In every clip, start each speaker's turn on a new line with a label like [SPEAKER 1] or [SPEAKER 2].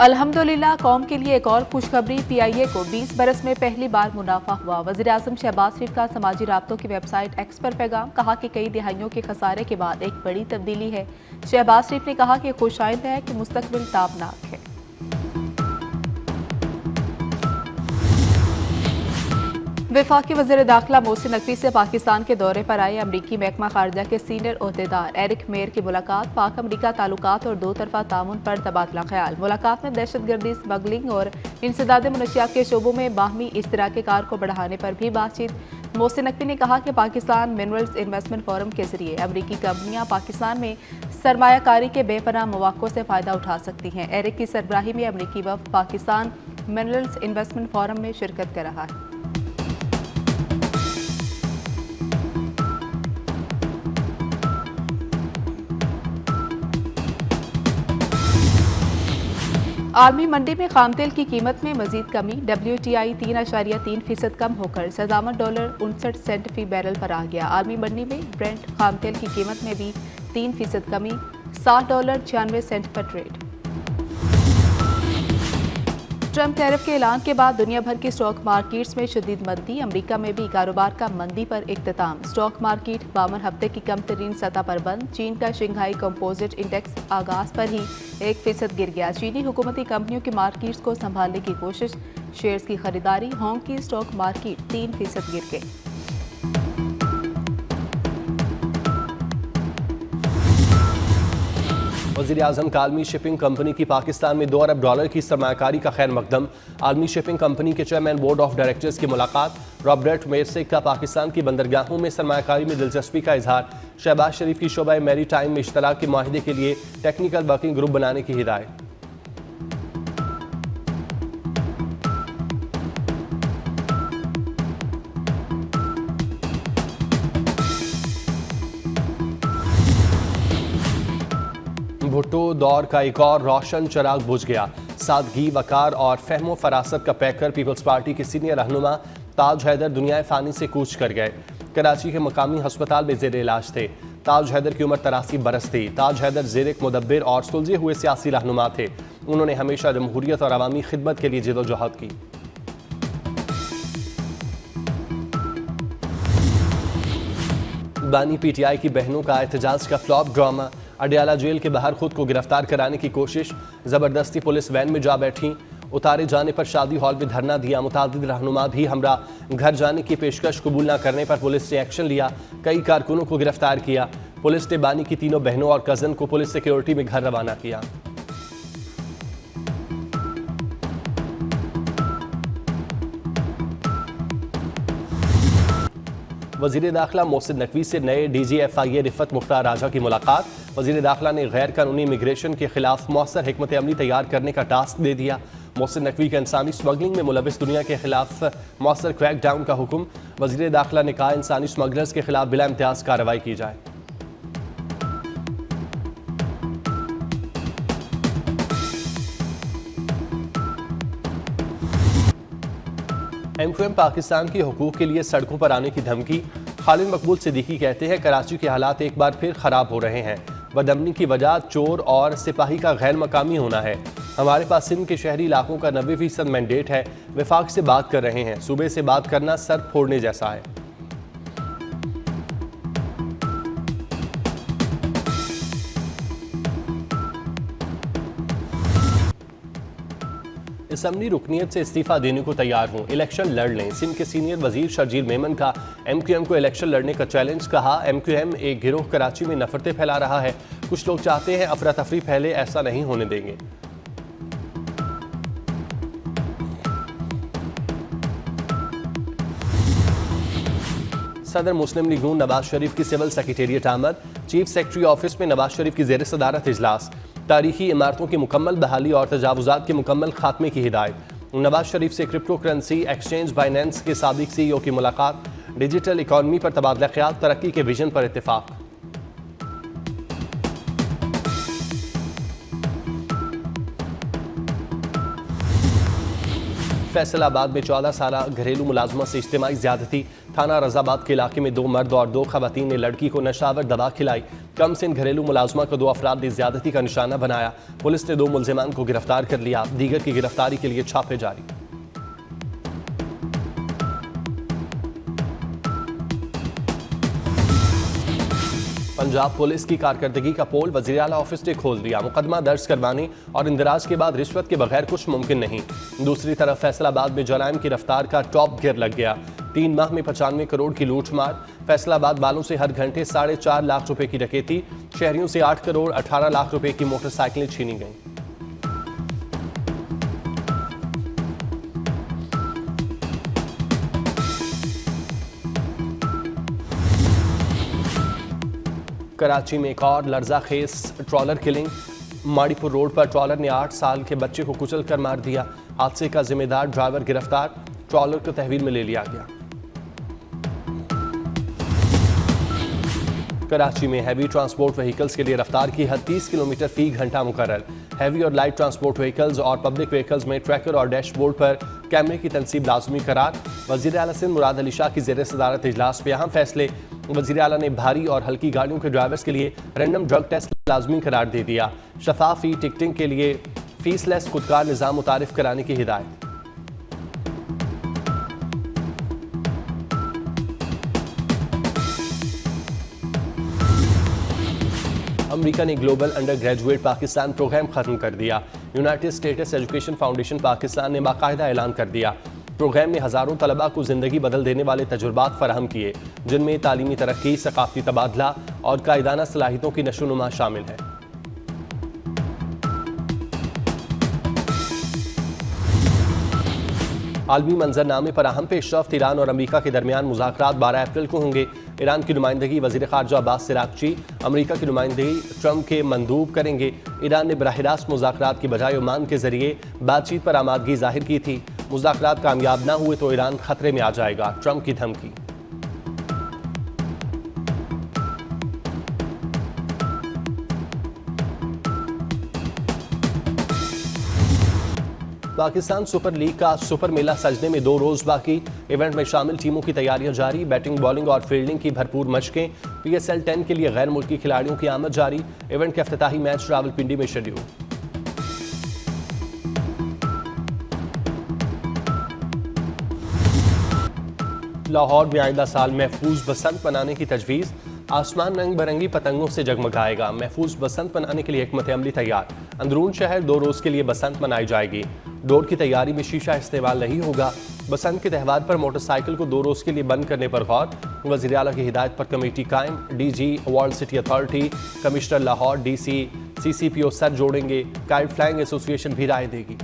[SPEAKER 1] अल्हम्दुलिल्लाह कौम के लिए एक और खुशखबरी। PIA को 20 बरस में पहली बार मुनाफा हुआ। वज़ीर-ए-आज़म शहबाज शरीफ का समाजी राब्तों की वेबसाइट एक्स पर पैगाम, कहा कि कई दिहाइयों के खसारे के बाद एक बड़ी तब्दीली है। शहबाज शरीफ ने कहा कि खुशाइंद है कि मुस्तकबिल ताबनाक है। वफाकी वज़ीर दाखिला मोहसिन नकवी से पाकिस्तान के दौरे पर आए अमरीकी महकमा खारजा के सीनियर ओहदेदार एरिक मेयर की मुलाकात। पाक अमरीका ताल्लुकात और दो तरफा तामुन पर तबादला ख्याल। मुलाकात में दहशतगर्दी, स्मगलिंग और इंसदाद मनशियात के शोबों में बाहमी इश्तराक कार को बढ़ाने पर भी बातचीत। मोहसिन नकवी ने कहा कि पाकिस्तान मिनरल्स इन्वेस्टमेंट फोरम के जरिए अमरीकी कंपनियां पाकिस्तान में सरमायाकारी के बेपनाह मौक़ों से फ़ायदा उठा सकती हैं। एरिक की सरबराही में अमरीकी वफ़द पाकिस्तान मिनरल्स इन्वेस्टमेंट फोरम में शिरकत कर रहा है। आर्मी मंडी में खाम तेल की कीमत में मजीद कमी। WTI 3.3% कम होकर $57.59 फी बैरल पर आ गया। आर्मी मंडी में ब्रेंट खाम तेल की कीमत में भी 3% कमी, $60.96 पर ट्रेड। ट्रंप टैरिफ के ऐलान के बाद दुनिया भर की स्टॉक मार्केट्स में शदीद मंदी। अमेरिका में भी कारोबार का मंदी पर इख्तिताम। स्टॉक मार्केट 52 हफ्ते की कम तरीन सतह पर बंद। चीन का शंघाई कंपोजिट इंडेक्स आगाज पर ही 1% गिर गया। चीनी हुकूमती कंपनियों की मार्केट्स को संभालने की कोशिश, शेयर्स की खरीदारी। हांग की स्टॉक मार्केट 3% गिर गई।
[SPEAKER 2] वज़ीर-ए-आज़म का आलमी शिपिंग कंपनी की पाकिस्तान में $2 अरब की सरमायाकारी का खैर मकदम। आलमी शिपिंग कंपनी के चेयरमैन बोर्ड ऑफ डायरेक्टर्स की मुलाकात। रॉबर्ट मेयरसिक का पाकिस्तान की बंदरगाहों में सरमायाकारी में दिलचस्पी का इजहार। शहबाज शरीफ की शोबा मैरी टाइम में इश्तराक के माहिदे के लिए टेक्निकल वर्किंग ग्रुप बनाने की हिदायत। भुट्टो दौर का एक और रोशन चिराग बुझ गया। सादगी, वकार और फहमो फरासत का पैकर पीपल्स पार्टी के सीनियर रहनुमा ताज हैदर दुनियाए फानी से कूच कर गए। कराची के मकामी अस्पताल में जेर इलाज थे। ताज हैदर की उम्र 83 बरस थी। ताज हैदर ज़ेर मुदब्बिर और सुलझे हुए सियासी रहनुमा थे। उन्होंने हमेशा जमहूरियत और अवामी खिदमत के लिए जिदोजहद की। बानी PTI की बहनों का एहतजाज का फ्लॉप ड्रामा। अडयाला जेल के बाहर खुद को गिरफ्तार कराने की कोशिश। जबरदस्ती पुलिस वैन में जा बैठी। उतारे जाने पर शादी हॉल में धरना दिया। मुतादिद रहनुमा भी हमरा घर जाने की पेशकश कबूल न करने पर पुलिस ने एक्शन लिया। कई कारकुनों को गिरफ्तार किया। पुलिस ने बानी की तीनों बहनों और कजन को पुलिस सिक्योरिटी में घर रवाना किया। वज़ीर दाखिला मोहसिन नकवी से नए DG FIA रिफत मुख्तार राजा की मुलाकात। वज़ीर दाखिला ने गैर कानूनी इमिग्रेशन के खिलाफ मौसर हिकमत अमली तैयार करने का टास्क दे दिया। मोहसिन नकवी का इंसानी स्मगलिंग में मुलविस दुनिया के खिलाफ मौसर क्रैक डाउन का हुक्म। वज़ीर दाखिला ने कहा इंसानी स्मगलर्स के खिलाफ बिला इम्तियाज कार्रवाई की जाए। MQM पाकिस्तान की हुकूक के लिए सड़कों पर आने की धमकी। खालिद मकबूल सिद्दीकी कहते हैं कराची के हालात एक बार फिर खराब हो रहे हैं। बदअमनी की वजह चोर और सिपाही का गैर मकामी होना है। हमारे पास सिंध के शहरी इलाकों का 90% मैंडेट है। वफाक से बात कर रहे हैं। सूबे से बात करना सर फोड़ने जैसा है। असम्बली रुकनीत से इस्तीफा देने को तैयार हूँ, इलेक्शन लड़ लें। सिंध के सीनियर वजीर शर्जील मेमन का MQM को इलेक्शन लड़ने का चैलेंज। कहा MQM एक गिरोह कराची में नफरतें फैला रहा है। कुछ लोग चाहते हैं अफरा तफरी फैले, ऐसा नहीं होने देंगे। सदर मुस्लिम लीग नून नवाज शरीफ की सिविल सेक्रेटेरिएट आमद। चीफ सेक्रेटरी ऑफिस में नवाज शरीफ की जेर सदारत इजलास। तारीखी इमारतों की मुकम्मल बहाली और तजावुजात के मुकम्मल खात्मे की हिदायत। नवाज शरीफ से क्रिप्टो करेंसी एक्सचेंज बाइनेंस के साबिक CEO की मुलाकात। डिजिटल इकॉनमी पर तबादला ख्याल, तरक्की के विजन पर इत्तेफाक। फैसलाबाद में 14 साल घरेलू मुलाजमत से इज्तिमाई ज़्यादती। थाना रजाबाद के इलाके में 2 मर्द और 2 खवातीन ने लड़की को नशावर दवा खिलाई। कम सिन घरेलू मुलाजमा को 2 अफराद ने ज्यादती का निशाना बनाया। पुलिस ने 2 मुलजिमान को गिरफ्तार कर लिया। दीगर की गिरफ्तारी के लिए छापे जारी। पंजाब पुलिस की कारकर्दगी का पोल वज़ीर आला ऑफिस ने खोल दिया। मुकदमा दर्ज करवाने और इंदराज के बाद रिश्वत के बगैर कुछ मुमकिन नहीं। दूसरी तरफ फैसलाबाद में जराइम की रफ्तार का टॉप गियर लग गया। 3 माह में 95 करोड़ की लूटमार। फैसलाबाद वालों से हर घंटे 4.5 लाख रुपए की डकैती। शहरियों से 8 करोड़ 18 लाख रुपए की मोटरसाइकिलें छीनी गईं। कराची में एक और लर्जाखेज ट्रॉलर किलिंग। माड़ीपुर रोड पर ट्रॉलर ने 8 साल के बच्चे को कुचल कर मार दिया। हादसे का जिम्मेदार ड्राइवर गिरफ्तार। ट्रॉलर को तहवील में ले लिया गया। कराची में हैवी ट्रांसपोर्ट व्हीकल्स के लिए रफ्तार की हद 30 किलोमीटर फी घंटा मुकर्रर। हैवी और लाइट ट्रांसपोर्ट व्हीकल्स और पब्लिक व्हीकल्स में ट्रैकर और डैशबोर्ड पर कैमरे की तनसीब लाजमी करार। वज़ीर आला सिंध मुराद अली शाह की ज़ेर सदारत इजलास में अहम फैसले। वज़ीर आला ने भारी और हल्की गाड़ियों के ड्राइवर्स के लिए रैंडम ड्रग टेस्ट लाजमी करार दे दिया। शफाफी टिकटिंग के लिए फीसलेस खुदकार निज़ाम मुतारिफ कराने की हिदायत। अमेरिका ने global undergraduate Pakistan program खत्म कर दिया। United States Education Foundation Pakistan ने बाकायदा ऐलान कर दिया। प्रोग्राम ने हज़ारों तलबा को ज़िंदगी बदल देने वाले तजुर्बात फराहम किए, जिनमें तालीमी तरक्की, सकाफती तबादला और कायदाना सलाहियतों की नशोनुमा शामिल है। आलमी मंजरनामे पर अहम पेशरफ्त। ईरान और अमेरिका के दरमियान मुज़ाकरात 12 अप्रैल को होंगे। ईरान की नुमाइंदगी वज़ीर ख़ारजा अब्बास सिरागची, अमेरिका की नुमाइंदगी ट्रंप के मंदूब करेंगे। ईरान ने बराह रास्त मुज़ाकरात की बजाय ओमान के जरिए बातचीत पर आमादगी जाहिर की थी। मुज़ाकरात कामयाब न हुए तो ईरान खतरे में आ जाएगा, ट्रंप की धमकी। पाकिस्तान सुपर लीग का सुपर मेला सजने में 2 रोज बाकी। इवेंट में शामिल टीमों की तैयारियां जारी। बैटिंग, बॉलिंग और फील्डिंग की भरपूर मशकें। PSL 10 के लिए गैर मुल्की खिलाड़ियों की आमद जारी। इवेंट का इफ्तिताही मैच रावलपिंडी में शेड्यूल। लाहौर में आइंदा साल महफूज बसंत मनाने की तजवीज़। आसमान रंग बिरंगी पतंगों से जगमगाएगा। महफूज बसंत मनाने के लिए हिकमत अमली तैयार। अंदरून शहर 2 रोज के लिए बसंत मनाई जाएगी। डोर की तैयारी में शीशा इस्तेमाल नहीं होगा। बसंत के त्यौहार पर मोटरसाइकिल को 2 रोज के लिए बंद करने पर गौर। वज़ीर आला की हिदायत पर कमेटी कायम। DG world city authority, commissioner Lahore, DC, CCPO sir जोड़ेंगे। काइट फ्लाइंग एसोसिएशन भी राय देगी।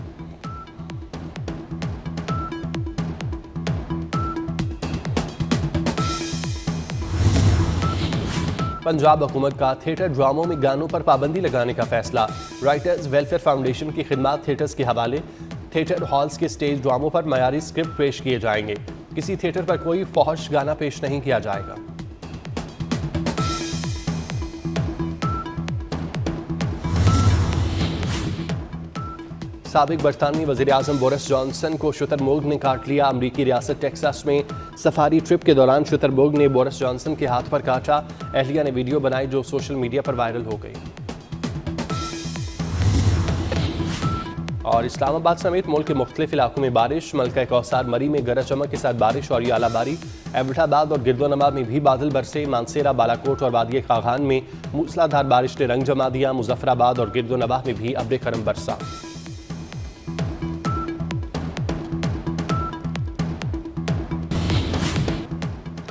[SPEAKER 2] पंजाब हुकूमत का थिएटर ड्रामों में गानों पर पाबंदी लगाने का फैसला। राइटर्स वेलफेयर फाउंडेशन की खिदमात थिएटर्स के हवाले। थिएटर हॉल्स के स्टेज ड्रामों पर मयारी स्क्रिप्ट पेश किए जाएंगे। किसी थिएटर पर कोई फौहश गाना पेश नहीं किया जाएगा। साबिक बरतानवी वज़ीर आज़म बोरिस जॉनसन को शुतुरमुर्ग ने काट लिया। अमरीकी रियासत टेक्सास में सफारी ट्रिप के दौरान शुतुरमुर्ग ने बोरिस जॉनसन के हाथ पर काटा। अहलिया ने वीडियो बनाई जो सोशल मीडिया पर वायरल हो गई। और इस्लामाबाद समेत मुल्क के मुख्तलिफ इलाकों में बारिश। मलका कौसार मरी में गरज चमक के साथ बारिश और आलाबारी। एबटाबाद और गिरदोनवा में भी बादल बरसे। मानसेरा, बालाकोट और वादिय खागान में मूसलाधार बारिश ने रंग जमा दिया। मुजफ्फराबाद और गिरदोनवा में भी अब्र करम बरसा।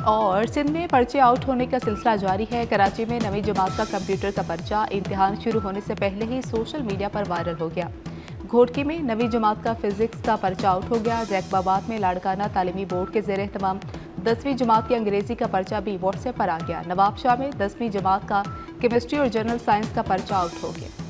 [SPEAKER 1] और सिंध में पर्चे आउट होने का सिलसिला जारी है। कराची में नवी जमात का कंप्यूटर का पर्चा इम्तिहान शुरू होने से पहले ही सोशल मीडिया पर वायरल हो गया। घोटकी में नवी जमात का फिजिक्स का पर्चा आउट हो गया। जैकबाबाद में लाड़काना तालीमी बोर्ड के ज़ेर एहतमाम 10वीं जमात की अंग्रेजी का पर्चा भी व्हाट्सएप पर आ गया। नवाबशाह में 10वीं जमात का केमिस्ट्री और जनरल साइंस का पर्चा आउट हो गया।